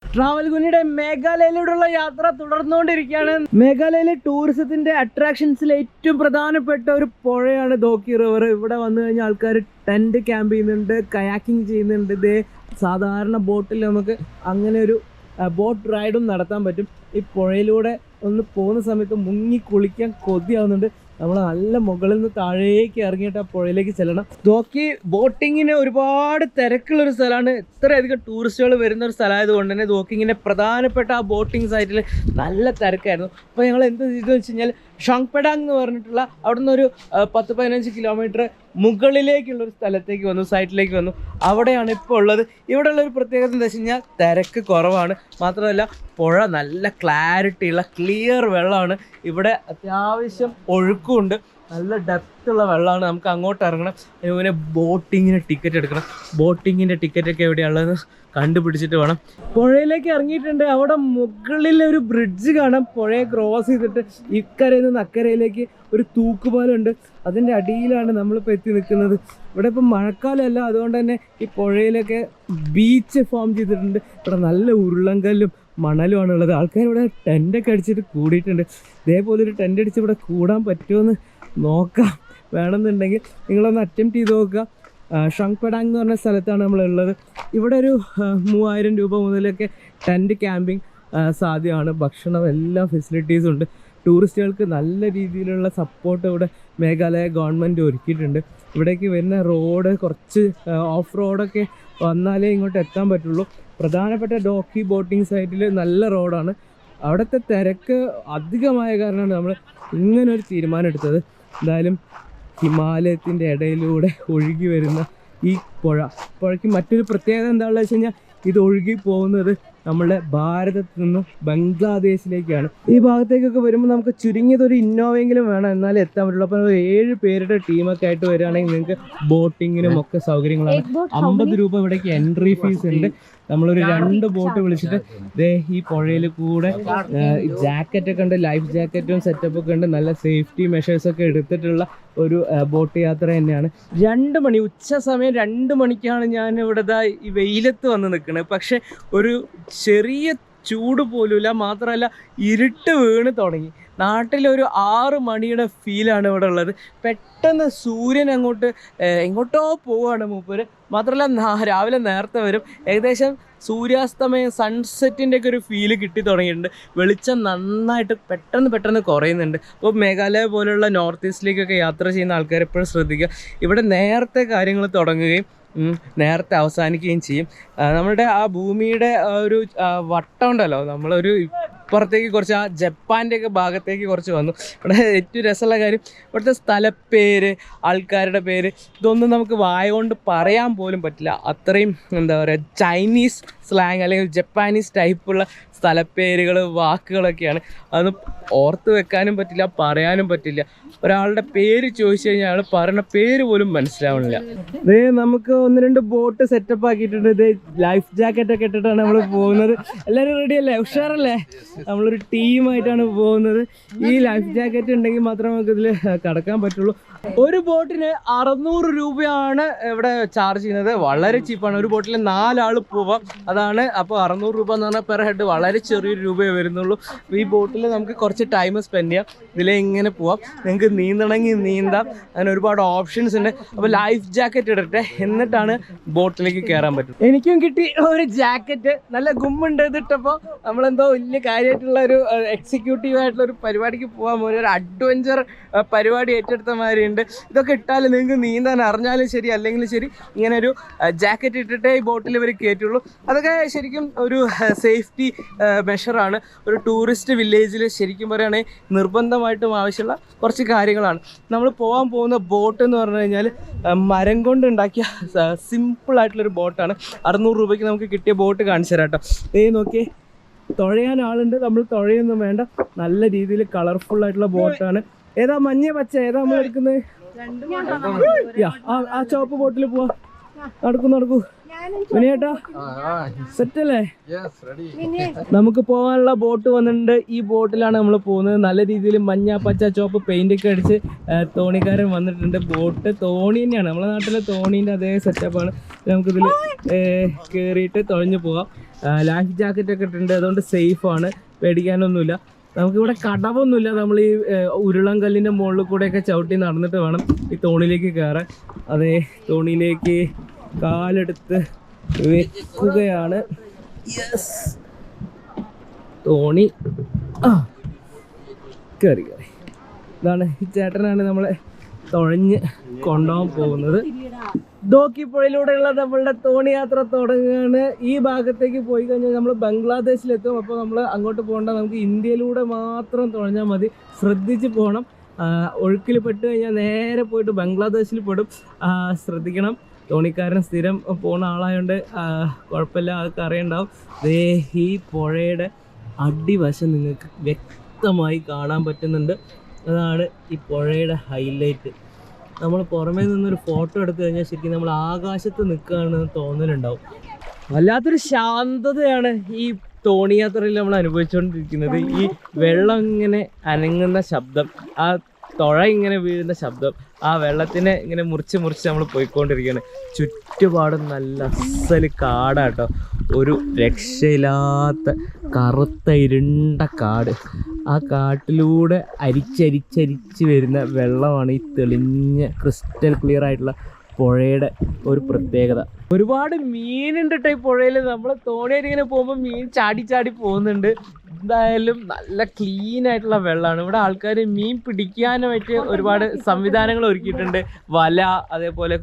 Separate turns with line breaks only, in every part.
Travel കുഞ്ഞിയുടെ മേഘാലയയിലൂടെയുള്ള യാത്ര തുടർന്നുകൊണ്ടിരിക്കുകയാണ്. മേഘാലയയിലെ ടൂറിസത്തിന്റെ അട്രാക്ഷൻസിൽ ഏറ്റവും പ്രധാനപ്പെട്ട ഒരു പുഴയാണ് ധോക്കി റിവർ. ഇവിടെ വന്നു കഴിഞ്ഞാൽ ആൾക്കാർ ടെന്റ് ക്യാമ്പ് ചെയ്യുന്നുണ്ട്, കയാക്കിംഗ് ചെയ്യുന്നുണ്ട്. ഇതേ സാധാരണ ബോട്ടിൽ നമുക്ക് അങ്ങനെ ഒരു ബോട്ട് റൈഡും നടത്താൻ പറ്റും. ഈ പുഴയിലൂടെ ഒന്ന് പോകുന്ന സമയത്ത് മുങ്ങി കുളിക്കാൻ കൊതിയാവുന്നുണ്ട്. നമ്മൾ നല്ല മുകളിൽ നിന്ന് താഴേക്ക് ഇറങ്ങിയിട്ട് ആ പുഴയിലേക്ക് ചെല്ലണം. ധോക്കി ബോട്ടിങ്ങിന് ഒരുപാട് തിരക്കുള്ളൊരു സ്ഥലമാണ്. ഇത്രയധികം ടൂറിസ്റ്റുകൾ വരുന്ന ഒരു സ്ഥലമായത് കൊണ്ട് തന്നെ ധോക്കിങ്ങിൻ്റെ പ്രധാനപ്പെട്ട ആ ബോട്ടിങ് സൈറ്റിൽ നല്ല തിരക്കായിരുന്നു. അപ്പോൾ ഞങ്ങൾ എന്ത് ചെയ്തെന്ന് വെച്ച് കഴിഞ്ഞാൽ ഷോങ്പെഡാങ് എന്ന് പറഞ്ഞിട്ടുള്ള അവിടെ നിന്ന് ഒരു 10-15 കിലോമീറ്റർ മുകളിലേക്കുള്ളൊരു സ്ഥലത്തേക്ക് വന്നു, സൈറ്റിലേക്ക് വന്നു. അവിടെയാണ് ഇപ്പോൾ ഉള്ളത്. ഇവിടെയുള്ളൊരു പ്രത്യേകത എന്താ വെച്ച് കഴിഞ്ഞാൽ തിരക്ക് കുറവാണ്. മാത്രമല്ല പുഴ നല്ല ക്ലാരിറ്റിയുള്ള ക്ലിയർ വെള്ളമാണ്. ഇവിടെ അത്യാവശ്യം ഒഴുക്കുമുണ്ട്, നല്ല ഡെപ്തുള്ള വെള്ളമാണ്. നമുക്ക് അങ്ങോട്ട് ഇറങ്ങണം. അതുപോലെ ബോട്ടിങ്ങിന് ടിക്കറ്റ് എടുക്കണം. ബോട്ടിങ്ങിൻ്റെ ടിക്കറ്റൊക്കെ എവിടെയുള്ളതെന്ന് കണ്ടുപിടിച്ചിട്ട് വേണം. പുഴയിലേക്ക് ഇറങ്ങിയിട്ടുണ്ട്. അവിടെ മുകളിൽ ഒരു ബ്രിഡ്ജ് കാണാം. പുഴയെ ക്രോസ് ചെയ്തിട്ട് ഇക്കരയിൽ നിന്ന് അക്കരയിലേക്ക് ഒരു തൂക്കുപാലമുണ്ട്. അതിൻ്റെ അടിയിലാണ് നമ്മളിപ്പോൾ എത്തി നിൽക്കുന്നത്. ഇവിടെ ഇപ്പം മഴക്കാലമല്ല, അതുകൊണ്ട് തന്നെ ഈ പുഴയിലൊക്കെ ബീച്ച് ഫോം ചെയ്തിട്ടുണ്ട്. ഇവിടെ നല്ല ഉരുളങ്കല്ലും മണലുമാണ് ഉള്ളത്. ആൾക്കാർ ഇവിടെ ടെൻ്റൊക്കെ അടിച്ചിട്ട് കൂടിയിട്ടുണ്ട്. ഇതേപോലെ ഒരു ടെൻ്റ് അടിച്ച് ഇവിടെ കൂടാൻ പറ്റുമെന്ന് നോക്കാം. വേണമെന്നുണ്ടെങ്കിൽ നിങ്ങളൊന്ന് അറ്റംപ്റ്റ് ചെയ്ത് നോക്കുക. ഷോങ്പെഡാങ് എന്ന് പറഞ്ഞ സ്ഥലത്താണ് നമ്മളുള്ളത്. ഇവിടെ ഒരു 3000 രൂപ മുതലൊക്കെ ടെൻറ്റ് ക്യാമ്പിംഗ് സാധ്യമാണ്. ഭക്ഷണം എല്ലാ ഫെസിലിറ്റീസും ഉണ്ട്. ടൂറിസ്റ്റുകൾക്ക് നല്ല രീതിയിലുള്ള സപ്പോർട്ട് ഇവിടെ മേഘാലയ ഗവൺമെൻറ് ഒരുക്കിയിട്ടുണ്ട്. ഇവിടേക്ക് വരുന്ന റോഡ് കുറച്ച് ഓഫ് റോഡൊക്കെ വന്നാലേ ഇങ്ങോട്ട് എത്താൻ പറ്റുള്ളൂ. പ്രധാനപ്പെട്ട ധോക്കി ബോട്ടിംഗ് സൈറ്റിൽ നല്ല റോഡാണ്. അവിടുത്തെ തിരക്ക് അധികമായ കാരണമാണ് നമ്മൾ ഇങ്ങനൊരു തീരുമാനം എടുത്തത്. എന്തായാലും ഹിമാലയത്തിൻ്റെ ഇടയിലൂടെ ഒഴുകി വരുന്ന ഈ പുഴയ്ക്ക് മറ്റൊരു പ്രത്യേകത എന്താണെന്ന് വെച്ച് കഴിഞ്ഞാൽ ഇത് ഒഴുകി പോകുന്നത് നമ്മളുടെ ഭാരതത്തിൽ നിന്നും ബംഗ്ലാദേശിലേക്കാണ്. ഈ ഭാഗത്തേക്കൊക്കെ വരുമ്പോൾ നമുക്ക് ചുരുങ്ങിയതൊരു ഇന്നോവയെങ്കിലും വേണം, എന്നാലേ എത്താൻ പറ്റുള്ളൂ. അപ്പോൾ 7 പേരുടെ ടീമൊക്കെ ആയിട്ട് വരികയാണെങ്കിൽ നിങ്ങൾക്ക് ബോട്ടിങ്ങിനും ഒക്കെ സൗകര്യങ്ങളാണ്. 50 രൂപ ഇവിടേക്ക് എൻട്രി ഫീസ് ഉണ്ട്. നമ്മളൊരു 2 ബോട്ട് വിളിച്ചിട്ട് ഈ പുഴയിൽ കൂടെ ജാക്കറ്റൊക്കെ ഉണ്ട്, ലൈഫ് ജാക്കറ്റും സെറ്റപ്പൊക്കെ ഉണ്ട്. നല്ല സേഫ്റ്റി മെഷേഴ്സൊക്കെ എടുത്തിട്ടുള്ള ഒരു ബോട്ട് യാത്ര തന്നെയാണ്. 2 മണി ഉച്ച സമയം 2 മണിക്കാണ് ഞാൻ ഇവിടെ ഈ വെയിലത്ത് വന്ന് നിൽക്കുന്നത്. പക്ഷെ ഒരു ചെറിയ ചൂട് പോലുമില്ല. മാത്രമല്ല ഇരുട്ട് വീണ് തുടങ്ങി. നാട്ടിലൊരു 6 മണിയുടെ ഫീലാണ് ഇവിടെ ഉള്ളത്. പെട്ടെന്ന് സൂര്യൻ എങ്ങോട്ടോ പോവുകയാണ് മൂപ്പര്. മാത്രമല്ല രാവിലെ നേരത്തെ വരും. ഏകദേശം സൂര്യാസ്തമയം സൺസെറ്റിൻ്റെ ഒക്കെ ഒരു ഫീല് കിട്ടി തുടങ്ങിയിട്ടുണ്ട്. വെളിച്ചം നന്നായിട്ട് പെട്ടെന്ന് കുറയുന്നുണ്ട്. അപ്പോൾ മേഘാലയ പോലുള്ള നോർത്ത് ഈസ്റ്റിലേക്കൊക്കെ യാത്ര ചെയ്യുന്ന ആൾക്കാർ എപ്പോഴും ശ്രദ്ധിക്കുക. ഇവിടെ നേരത്തെ കാര്യങ്ങൾ തുടങ്ങുകയും നേരത്തെ അവസാനിക്കുകയും ചെയ്യും. നമ്മളുടെ ആ ഭൂമിയുടെ ഒരു വട്ടം ഉണ്ടല്ലോ, നമ്മളൊരു ഇപ്പുറത്തേക്ക് കുറച്ച് ആ ജപ്പാൻ്റെ ഒക്കെ ഭാഗത്തേക്ക് കുറച്ച് വന്നു. ഇവിടെ ഏറ്റവും രസമുള്ള കാര്യം ഇവിടുത്തെ സ്ഥലപ്പേര്, ആൾക്കാരുടെ പേര്, ഇതൊന്നും നമുക്ക് വായ കൊണ്ട് പറയാൻ പോലും പറ്റില്ല. അത്രയും എന്താ പറയുക, ചൈനീസ് സ്ലാങ് അല്ലെങ്കിൽ ജപ്പാനീസ് ടൈപ്പുള്ള സ്ഥലപ്പേരുകൾ, വാക്കുകളൊക്കെയാണ്. അതൊന്നും ഓർത്ത് വെക്കാനും പറ്റില്ല, പറയാനും പറ്റില്ല. ഒരാളുടെ പേര് ചോദിച്ചു കഴിഞ്ഞാൽ അയാൾ പറയുന്ന പേര് പോലും മനസ്സിലാവണില്ല. ഇത് നമുക്ക് 1-2 ബോട്ട് സെറ്റപ്പ് ആക്കിയിട്ടുണ്ട്. ഇത് ലൈഫ് ജാക്കറ്റൊക്കെ ഇട്ടിട്ടാണ് നമ്മൾ പോകുന്നത്. എല്ലാവരും റെഡിയല്ലേ? ഉഷാറല്ലേ? നമ്മളൊരു ടീമായിട്ടാണ് പോകുന്നത്. ഈ ലൈഫ് ജാക്കറ്റ് ഉണ്ടെങ്കിൽ മാത്രമേ നമുക്ക് ഇതിൽ കടക്കാൻ പറ്റുള്ളൂ. ഒരു ബോട്ടിന് 600 രൂപയാണ് ഇവിടെ ചാർജ് ചെയ്യുന്നത്. വളരെ ചീപ്പാണ്. ഒരു ബോട്ടിൽ 4 ആൾ പോവാം. അതാണ്. അപ്പോൾ 600 രൂപ എന്ന് പറഞ്ഞാൽ പെർ ഹെഡ് വളരെ ചെറിയൊരു രൂപയേ വരുന്നുള്ളൂ. ഈ ബോട്ടിൽ നമുക്ക് കുറച്ച് ടൈം സ്പെൻഡ് ചെയ്യാം. ഇതിലേ ഇങ്ങനെ പോവാം. നിങ്ങൾക്ക് നീന്തണമെങ്കിൽ നീന്താം. അങ്ങനെ ഒരുപാട് ഓപ്ഷൻസ് ഉണ്ട്. അപ്പോൾ ലൈഫ് ജാക്കറ്റ് ഇടട്ടെ, എന്നിട്ടാണ് ബോട്ടിലേക്ക് കയറാൻ പറ്റും. എനിക്കും കിട്ടി ഒരു ജാക്കറ്റ്. നല്ല ഗുമ്മുണ്ട്. ഇതിട്ടപ്പോൾ നമ്മളെന്തോ വലിയ കാര്യമായിട്ടുള്ള ഒരു എക്സിക്യൂട്ടീവ് ആയിട്ടുള്ള ഒരു പരിപാടിക്ക് പോകാൻ പോലെ ഒരു അഡ്വഞ്ചർ പരിപാടി ഏറ്റെടുത്ത മാതിരി ഉണ്ട്. ഇതൊക്കെ ഇട്ടാൽ നിങ്ങൾക്ക് നീന്താൻ അറിഞ്ഞാലും ശരി അല്ലെങ്കിലും ശരി ഇങ്ങനെ ഒരു ജാക്കറ്റ് ഇട്ടിട്ടേ ഈ ബോട്ടിൽ ഇവർ കയറ്റുള്ളൂ. അതൊക്കെ ശരിക്കും ഒരു സേഫ്റ്റി മെഷറാണ്. ഒരു ടൂറിസ്റ്റ് വില്ലേജിൽ ശരിക്കും പറയുകയാണെങ്കിൽ നിർബന്ധമായിട്ടും ആവശ്യമുള്ള കുറച്ച് കാര്യങ്ങളാണ്. നമ്മൾ പോകാൻ പോകുന്ന ബോട്ട് എന്ന് പറഞ്ഞു കഴിഞ്ഞാൽ മരം കൊണ്ട് ഉണ്ടാക്കിയ സിമ്പിളായിട്ടുള്ളൊരു ബോട്ടാണ്. 600 രൂപയ്ക്ക് നമുക്ക് കിട്ടിയ ബോട്ട് കാണിച്ചു തരാം കേട്ടോ. നോക്കിയേ, തുഴയാൻ ആളുണ്ട്. നമ്മൾ തുഴയൊന്നും വേണ്ട. നല്ല രീതിയിൽ കളർഫുൾ ആയിട്ടുള്ള ബോട്ടാണ്. ഏതാ മഞ്ഞ പച്ച ഏതാ നമ്മൾ എടുക്കുന്നത്? ആ ചുവപ്പ് ബോട്ടിൽ പോവാ. നടക്കൂ വിനയേട്ടാ, സെറ്റല്ലേ? നമുക്ക് പോകാനുള്ള ബോട്ട് വന്നിട്ടുണ്ട്. ഈ ബോട്ടിലാണ് നമ്മൾ പോകുന്നത്. നല്ല രീതിയിൽ മഞ്ഞ പച്ച ചുവപ്പ് പെയിന്റ് ഒക്കെ അടിച്ച് തോണിക്കാരൻ വന്നിട്ടുണ്ട്. ബോട്ട് തോണി തന്നെയാണ്, നമ്മളെ നാട്ടിലെ തോണീൻ്റെ അതേ സെറ്റപ്പാണ്. നമുക്കിതിൽ കയറിയിട്ട് തുഴഞ്ഞു പോകാം. ലൈഫ് ജാക്കറ്റ് ഒക്കെ ഇട്ടിട്ടുണ്ട്. അതുകൊണ്ട് സേഫാണ്, പേടിക്കാനൊന്നുമില്ല. നമുക്കിവിടെ കടവൊന്നുമില്ല. നമ്മൾ ഈ ഉരുളൻകല്ലിൻ്റെ മുകളിൽ കൂടെയൊക്കെ ചവിട്ടി നടന്നിട്ട് വേണം ഈ തോണിയിലേക്ക് കയറാൻ. അതേ തോണിയിലേക്ക് കാലെടുത്ത് വെക്കുകയാണ്. യെസ്, തോണി കയറി. ഇതാണ് ഈ ചേട്ടനാണ് നമ്മളെ തുഴഞ്ഞ് കൊണ്ടുപോകാൻ പോകുന്നത്. ധോക്കി പുഴയിലൂടെയുള്ള നമ്മളുടെ തോണി യാത്ര തുടങ്ങുകയാണ്. ഈ ഭാഗത്തേക്ക് പോയി കഴിഞ്ഞാൽ നമ്മൾ ബംഗ്ലാദേശിലെത്തും. അപ്പോൾ നമ്മൾ അങ്ങോട്ട് പോകേണ്ട, നമുക്ക് ഇന്ത്യയിലൂടെ മാത്രം തുഴഞ്ഞാൽ മതി. ശ്രദ്ധിച്ച് പോകണം. ഒഴുക്കിൽ പെട്ട് കഴിഞ്ഞാൽ നേരെ പോയിട്ട് ബംഗ്ലാദേശിൽ പെടും. ശ്രദ്ധിക്കണം. തോണിക്കാരൻ സ്ഥിരം പോകുന്ന ആളായതുകൊണ്ട് കുഴപ്പമില്ല, അതൊക്കെ അറിയണ്ടാവും. ഈ പുഴയുടെ അടിവശം നിങ്ങൾക്ക് വ്യക്തമായി കാണാൻ പറ്റുന്നുണ്ട്. അതാണ് ഈ പുഴയുടെ ഹൈലൈറ്റ്. നമ്മൾ പുറമേ നിന്നൊരു ഫോട്ടോ എടുത്തു കഴിഞ്ഞാൽ ശരിക്കും നമ്മൾ ആകാശത്ത് നിൽക്കുകയാണെന്ന് തോന്നലുണ്ടാവും. വല്ലാത്തൊരു ശാന്തതയാണ് ഈ തോണിയാത്രയിൽ നമ്മൾ അനുഭവിച്ചുകൊണ്ടിരിക്കുന്നത്. ഈ വെള്ളം ഇങ്ങനെ അനങ്ങുന്ന ശബ്ദം, ആ തുഴ ഇങ്ങനെ വീഴുന്ന ശബ്ദം, ആ വെള്ളത്തിനെ ഇങ്ങനെ മുറിച്ച് നമ്മൾ പോയിക്കൊണ്ടിരിക്കുകയാണ്. ചുറ്റുപാടും നല്ല അസല് കാടാട്ടോ, ഒരു രക്ഷയില്ലാത്ത കറുത്ത ഇരുണ്ട കാട്. ആ കാട്ടിലൂടെ അരിച്ചരിച്ചരിച്ച് വരുന്ന വെള്ളമാണ് ഈ തെളിഞ്ഞ ക്രിസ്റ്റൽ ക്ലിയർ ആയിട്ടുള്ള പുഴയുടെ ഒരു പ്രത്യേകത. ഒരുപാട് മീനുണ്ട് കേട്ടോ ഈ പുഴയിൽ. നമ്മൾ തോണിയായിട്ട് ഇങ്ങനെ പോകുമ്പോൾ മീൻ ചാടി ചാടി പോകുന്നുണ്ട്. എന്തായാലും നല്ല ക്ലീൻ ആയിട്ടുള്ള വെള്ളമാണ്. ഇവിടെ ആൾക്കാർ മീൻ പിടിക്കാനായിട്ട് ഒരുപാട് സംവിധാനങ്ങൾ ഒരുക്കിയിട്ടുണ്ട്. വല, അതേപോലെ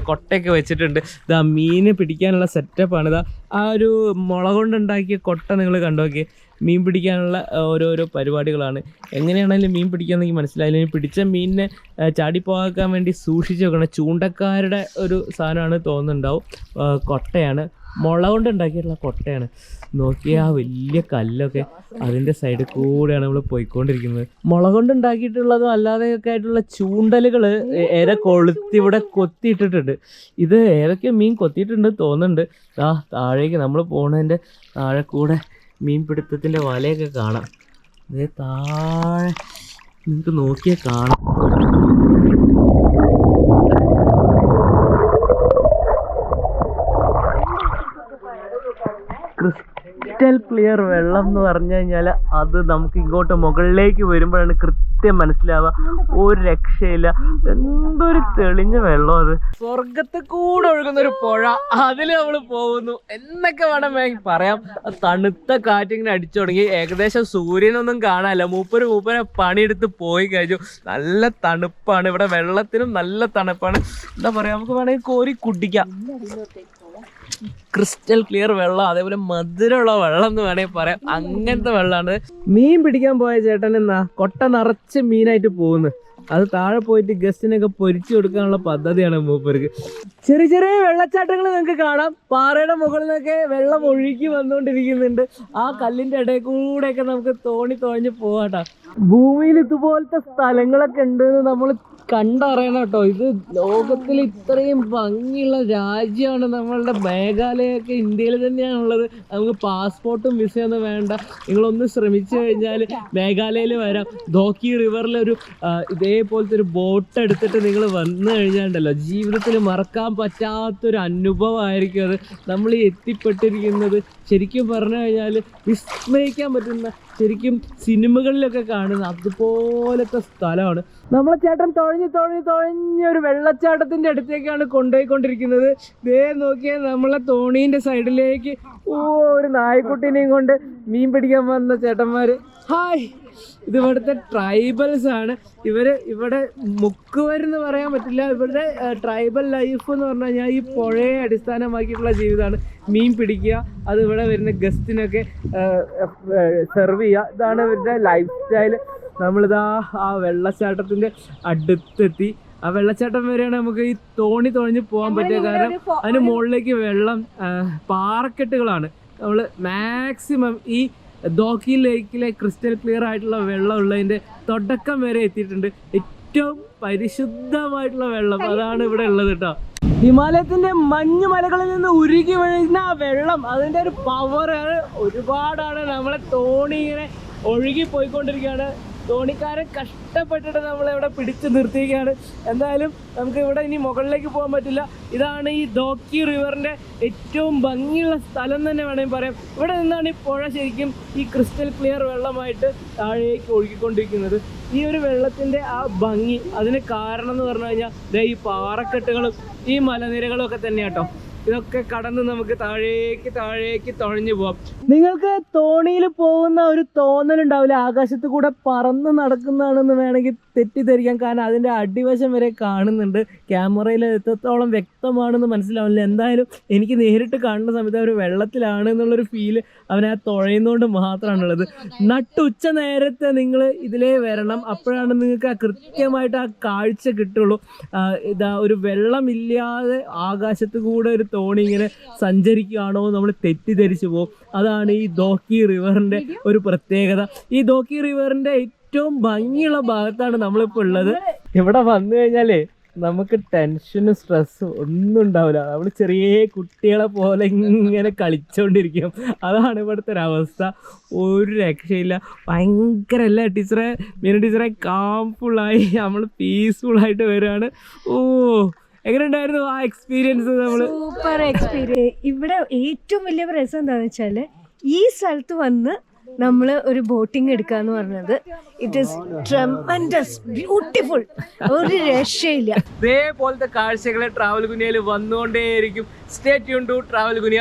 കൊട്ടയൊക്കെ വെച്ചിട്ടുണ്ട്. ഇതാ മീന് പിടിക്കാനുള്ള സെറ്റപ്പാണ്. ഇതാ ആ ഒരു മുള കൊണ്ടുണ്ടാക്കിയ കൊട്ട നിങ്ങൾ കണ്ടു നോക്കിയേ. മീൻ പിടിക്കാനുള്ള ഓരോരോ പരിപാടികളാണ്. എങ്ങനെയാണെങ്കിലും മീൻ പിടിക്കാമെന്നെങ്കിൽ മനസ്സിലായില്ല. പിടിച്ച മീനിനെ ചാടിപ്പോകാൻ വേണ്ടി സൂക്ഷിച്ച് വെക്കണം. ചൂണ്ടക്കാരുടെ ഒരു സാധനമാണ് തോന്നുന്നുണ്ടാവും. കൊട്ടയാണ്, മുള കൊണ്ട് ഉണ്ടാക്കിയിട്ടുള്ള കൊട്ടയാണ്. നോക്കിയാൽ ആ വലിയ കല്ലൊക്കെ അതിൻ്റെ സൈഡിൽ കൂടെയാണ് നമ്മൾ പോയിക്കൊണ്ടിരിക്കുന്നത്. മുള കൊണ്ട് ഉണ്ടാക്കിയിട്ടുള്ളതും അല്ലാതെയൊക്കെ ആയിട്ടുള്ള ചൂണ്ടലുകൾ ഇര കൊളുത്തി ഇവിടെ കൊത്തിയിട്ടിട്ടുണ്ട്. ഇത് ഏതൊക്കെ മീൻ കൊത്തിയിട്ടുണ്ട് തോന്നുന്നുണ്ട്. താഴേക്ക് നമ്മൾ പോകുന്നതിൻ്റെ താഴെ കൂടെ മീൻപിടുത്തത്തിൻ്റെ വലയൊക്കെ കാണാം. അതേ താഴെ നിങ്ങൾക്ക് നോക്കിയാൽ കാണാം. ക്രിസ്റ്റൽ ക്ലിയർ വെള്ളം എന്ന് പറഞ്ഞു കഴിഞ്ഞാൽ അത് നമുക്ക് ഇങ്ങോട്ട് മുകളിലേക്ക് വരുമ്പോഴാണ് കൃത്യം മനസ്സിലാവുക. ഒരു രക്ഷയില്ല, എന്തൊരു തെളിഞ്ഞ വെള്ളം അത്. സ്വർഗത്തെ കൂടെ ഒഴുകുന്ന ഒരു പുഴ, അതിൽ നമ്മൾ പോകുന്നു എന്നൊക്കെ വേണമെങ്കിൽ പറയാം. തണുത്ത കാറ്റിങ്ങനെ അടിച്ചു തുടങ്ങി. ഏകദേശം സൂര്യനൊന്നും കാണാനില്ല. മൂപ്പരെ പണിയെടുത്ത് പോയി കഴിഞ്ഞു. നല്ല തണുപ്പാണ് ഇവിടെ, വെള്ളത്തിനും നല്ല തണുപ്പാണ്. എന്താ പറയാ, നമുക്ക് വേണമെങ്കിൽ കോരി കുടിക്കാം. ക്രിസ്റ്റൽ ക്ലിയർ വെള്ളം, അതേപോലെ മധുരമുള്ള വെള്ളം എന്ന് വേണമെങ്കിൽ പറയാം. അങ്ങനത്തെ വെള്ളമാണ്. മീൻ പിടിക്കാൻ പോയ ചേട്ടൻ എന്നാ കൊട്ട നിറച്ച് മീനായിട്ട് പോകുന്നു. അത് താഴെ പോയിട്ട് ഗസ്റ്റിനൊക്കെ പൊരിച്ചു കൊടുക്കാനുള്ള പദ്ധതിയാണ് മൂപ്പർക്ക്. ചെറിയ ചെറിയ വെള്ളച്ചാട്ടങ്ങൾ നിങ്ങൾക്ക് കാണാം. പാറയുടെ മുകളിൽ നിന്നൊക്കെ വെള്ളം ഒഴുകി വന്നുകൊണ്ടിരിക്കുന്നുണ്ട്. ആ കല്ലിൻ്റെ ഇടയിൽ കൂടെയൊക്കെ നമുക്ക് തോണി തുഴഞ്ഞ് പോവാട്ടോ. ഭൂമിയിൽ ഇതുപോലത്തെ സ്ഥലങ്ങളൊക്കെ ഉണ്ടെന്ന് നമ്മൾ കണ്ടറിയണം കേട്ടോ. ഇത് ലോകത്തിൽ ഇത്രയും ഭംഗിയുള്ള രാജ്യമാണ് നമ്മളുടെ മേഘാലയൊക്കെ. ഇന്ത്യയിൽ തന്നെയാണുള്ളത്. നമുക്ക് പാസ്പോർട്ടും വിസയൊന്നും വേണ്ട. നിങ്ങളൊന്ന് ശ്രമിച്ചു കഴിഞ്ഞാൽ മേഘാലയയിൽ വരാം. ധോക്കി റിവറിലൊരു ഇതേപോലത്തെ ഒരു ബോട്ട് എടുത്തിട്ട് നിങ്ങൾ വന്നു കഴിഞ്ഞാലുണ്ടല്ലോ, ജീവിതത്തിൽ മറക്കാൻ പറ്റാത്തൊരു അനുഭവമായിരിക്കും അത്. നമ്മൾ എത്തിപ്പെട്ടിരിക്കുന്നത് ശരിക്കും പറഞ്ഞു കഴിഞ്ഞാൽ വിസ്മയിക്കാൻ പറ്റുന്ന, ശരിക്കും സിനിമകളിലൊക്കെ കാണുന്ന അതുപോലത്തെ സ്ഥലമാണ്. നമ്മളെ ചേട്ടൻ തുഴഞ്ഞൊരു വെള്ളച്ചാട്ടത്തിൻ്റെ അടുത്തേക്കാണ് കൊണ്ടുപോയിക്കൊണ്ടിരിക്കുന്നത്. ദേ നോക്കിയാൽ നമ്മളെ തോണീൻ്റെ സൈഡിലേക്ക് ഒരു നായ്ക്കുട്ടീനെയും കൊണ്ട് മീൻ പിടിക്കാൻ വന്ന ചേട്ടന്മാർ. ഹായ്, ഇത് ഇവിടുത്തെ ട്രൈബൽസ് ആണ്. ഇവിടെ മുക്കുവരെന്ന് പറയാൻ പറ്റില്ല. ഇവരുടെ ട്രൈബൽ ലൈഫ് എന്ന് പറഞ്ഞു കഴിഞ്ഞാൽ ഈ പുഴയെ അടിസ്ഥാനമാക്കിയിട്ടുള്ള ജീവിതമാണ്. മീൻ പിടിക്കുക, അത് ഇവിടെ വരുന്ന ഗസ്റ്റിനൊക്കെ സെർവ് ചെയ്യുക. ഇതാണ് ഇവരുടെ ലൈഫ് സ്റ്റൈൽ. നമ്മളിതാ ആ വെള്ളച്ചാട്ടത്തിൻ്റെ അടുത്തെത്തി. ആ വെള്ളച്ചാട്ടം വരെയാണ് നമുക്ക് ഈ തോണി തുഴഞ്ഞ് പോകാൻ പറ്റിയ. കാരണം അതിന് മുകളിലേക്ക് വെള്ളം, പാറക്കെട്ടുകളാണ്. നമ്മൾ മാക്സിമം ഈ ധോക്കി ലേക്കിലെ ക്രിസ്റ്റൽ ക്ലിയർ ആയിട്ടുള്ള വെള്ളം ഉള്ളതിൻ്റെ തുടക്കം വരെ എത്തിയിട്ടുണ്ട്. ഏറ്റവും പരിശുദ്ധമായിട്ടുള്ള വെള്ളം അതാണ് ഇവിടെ ഉള്ളത് കേട്ടോ. ഹിമാലയത്തിൻ്റെ മഞ്ഞുമലകളിൽ നിന്ന് ഉരുകി വീഴുന്ന ആ വെള്ളം, അതിൻ്റെ ഒരു പവർ ഒരുപാടാണ്. നമ്മളെ തോണി ഇങ്ങനെ ഒഴുകി പോയിക്കൊണ്ടിരിക്കുകയാണ്. തോണിക്കാരൻ കഷ്ടപ്പെട്ടിട്ട് നമ്മളിവിടെ പിടിച്ചു നിർത്തിയിരിക്കുകയാണ്. എന്തായാലും നമുക്ക് ഇവിടെ ഇനി മുകളിലേക്ക് പോകാൻ പറ്റില്ല. ഇതാണ് ഈ ദോക്കി റിവറിൻ്റെ ഏറ്റവും ഭംഗിയുള്ള സ്ഥലം തന്നെ വേണമെങ്കിൽ പറയാം. ഇവിടെ നിന്നാണ് ഈ പുഴ ശരിക്കും ഈ ക്രിസ്റ്റൽ ക്ലിയർ വെള്ളമായിട്ട് താഴേക്ക് ഒഴുകിക്കൊണ്ടിരിക്കുന്നത്. ഈ ഒരു വെള്ളത്തിൻ്റെ ആ ഭംഗി അതിന് കാരണം എന്ന് പറഞ്ഞു കഴിഞ്ഞാൽ ഈ പാറക്കെട്ടുകളും ഈ മലനിരകളും ഒക്കെ തന്നെ കേട്ടോ. ഇതൊക്കെ കടന്ന് നമുക്ക് താഴേക്ക് തുഴഞ്ഞു പോവാം. നിങ്ങൾക്ക് തോണിയിൽ പോകുന്ന ഒരു തോന്നലുണ്ടാവില്ല, ആകാശത്ത് കൂടെ പറന്ന് നടക്കുന്നതാണെന്ന് വേണമെങ്കിൽ തെറ്റിദ്ധരിക്കാം. കാരണം അതിൻ്റെ അടിവശം വരെ കാണുന്നുണ്ട്. ക്യാമറയിൽ എത്രത്തോളം വ്യക്തമാണെന്ന് മനസ്സിലാവില്ല. എന്തായാലും എനിക്ക് നേരിട്ട് കാണുന്ന സമയത്ത് അവർ വെള്ളത്തിലാണ് എന്നുള്ളൊരു ഫീല് അവനെ ആ തുഴയുന്നതുകൊണ്ട് മാത്രമാണുള്ളത്. നട്ടുച്ച നേരത്തെ നിങ്ങൾ ഇതിലേ വരണം, അപ്പോഴാണ് നിങ്ങൾക്ക് ആ കൃത്യമായിട്ട് ആ കാഴ്ച കിട്ടുള്ളൂ. ഇതാ ഒരു വെള്ളമില്ലാതെ ആകാശത്ത് കൂടെ ഒരു തോണി ഇങ്ങനെ സഞ്ചരിക്കുകയാണോ നമ്മൾ തെറ്റിദ്ധരിച്ചു പോകും. അതാണ് ഈ ദോക്കി റിവറിൻ്റെ ഒരു പ്രത്യേകത. ഈ ദോക്കി റിവറിൻ്റെ ഏറ്റവും ഭംഗിയുള്ള ഭാഗത്താണ് നമ്മളിപ്പോൾ ഉള്ളത്. ഇവിടെ വന്നു കഴിഞ്ഞാലേ നമുക്ക് ടെൻഷനും സ്ട്രെസ്സും ഒന്നും ഉണ്ടാവില്ല. നമ്മൾ ചെറിയ കുട്ടികളെ പോലെ ഇങ്ങനെ കളിച്ചുകൊണ്ടിരിക്കും. അതാണ് ഇവിടുത്തെ ഒരവസ്ഥ. ഒരു രക്ഷയില്ല. ഭയങ്കര അല്ലേ ടീച്ചറെ, മീന ടീച്ചറെ, കാംഫുള്ളായി നമ്മൾ പീസ്ഫുള്ളായിട്ട് വരികയാണ്. എങ്ങനെ ഉണ്ടായിരുന്നു ആ എക്സ്പീരിയൻസ്?
Super experience. ഇവിടെ ഏറ്റവും വലിയ രസം എന്താണെന്ന് വെച്ചാൽ ഈ സ്ഥലത്ത് വന്ന് നമ്മൾ ഒരു ബോട്ടിംഗ് എടുക്കുക എന്ന് പറഞ്ഞത് ഇറ്റ് ഈസ് ട്രെമൻഡസ് ബ്യൂട്ടിഫുൾ. ഒരു രക്ഷയില്ല.
ഇതേപോലത്തെ കാഴ്ചകൾ ട്രാവൽ ഗുനിയയിൽ വന്നുകൊണ്ടേയിരിക്കും. Stay tune to travel ഗുനിയ.